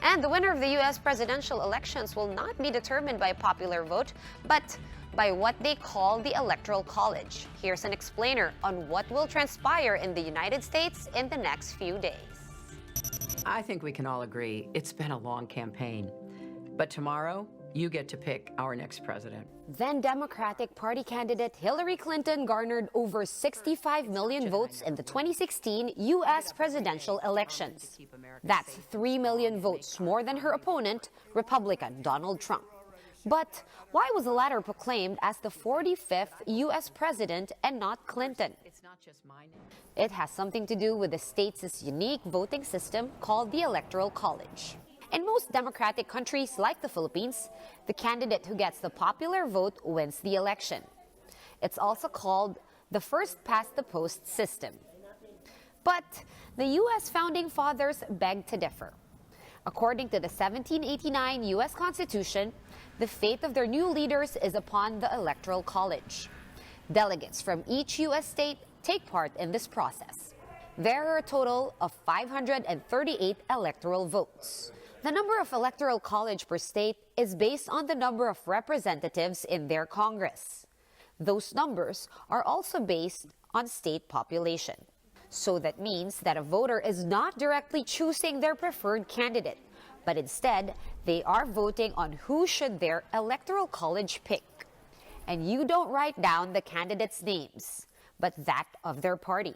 And the winner of the U.S. presidential elections will not be determined by popular vote, but by what they call the Electoral College. Here's an explainer on what will transpire in the United States in the next few days. I think we can all agree it's been a long campaign. But tomorrow, you get to pick our next president. Then Democratic Party candidate Hillary Clinton garnered over 65 million votes in the 2016 U.S. presidential elections. That's 3 million votes more than her opponent, Republican Donald Trump. But why was the latter proclaimed as the 45th U.S. president and not Clinton? It has something to do with the state's unique voting system called the Electoral College. In most democratic countries like the Philippines, the candidate who gets the popular vote wins the election. It's also called the first-past-the-post system. But the U.S. founding fathers beg to differ. According to the 1789 U.S. Constitution, the fate of their new leaders is upon the Electoral College. Delegates from each U.S. state take part in this process. There are a total of 538 electoral votes. The number of electoral college per state is based on the number of representatives in their Congress. Those numbers are also based on state population. So that means that a voter is not directly choosing their preferred candidate, but instead they are voting on who should their electoral college pick. And you don't write down the candidates' names, but that of their party.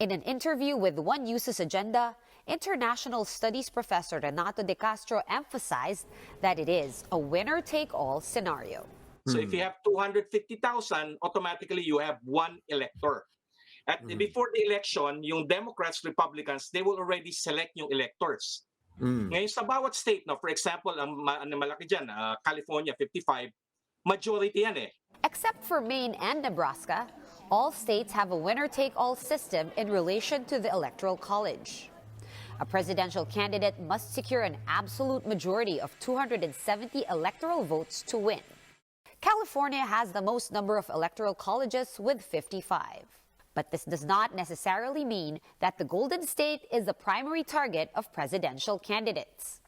In an interview with One News's Agenda, International Studies professor Renato De Castro emphasized that it is a winner-take-all scenario. So if you have 250,000, automatically you have one elector. Before the election, yung Democrats, Republicans, they will already select yung electors. Ngayon sa bawat state, no, for example, ang malaki dyan, California, 55, majority yan eh. Except for Maine and Nebraska, all states have a winner-take-all system in relation to the Electoral College. A presidential candidate must secure an absolute majority of 270 electoral votes to win. California has the most number of electoral colleges with 55. But this does not necessarily mean that the Golden State is the primary target of presidential candidates.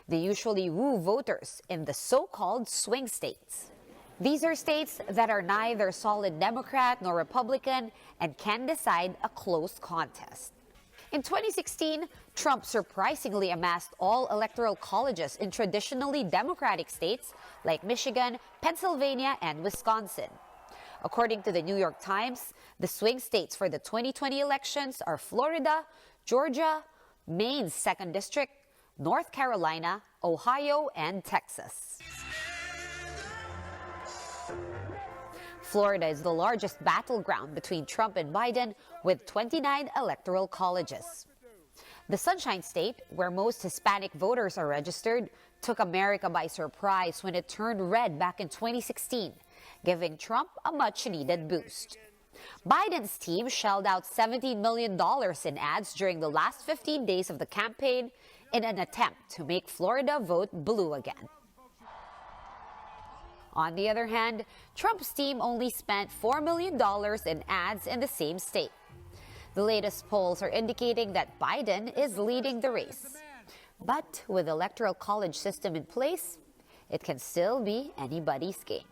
They usually woo voters in the so-called swing states. These are states that are neither solid Democrat nor Republican and can decide a close contest. In 2016, Trump surprisingly amassed all electoral colleges in traditionally Democratic states like Michigan, Pennsylvania, and Wisconsin. According to the New York Times, the swing states for the 2020 elections are Florida, Georgia, Maine's 2nd District, North Carolina, Ohio, and Texas. Florida is the largest battleground between Trump and Biden, with 29 electoral colleges. The Sunshine State, where most Hispanic voters are registered, took America by surprise when it turned red back in 2016, giving Trump a much-needed boost. Biden's team shelled out $17 million in ads during the last 15 days of the campaign in an attempt to make Florida vote blue again. On the other hand, Trump's team only spent $4 million in ads in the same state. The latest polls are indicating that Biden is leading the race. But with the Electoral College system in place, it can still be anybody's game.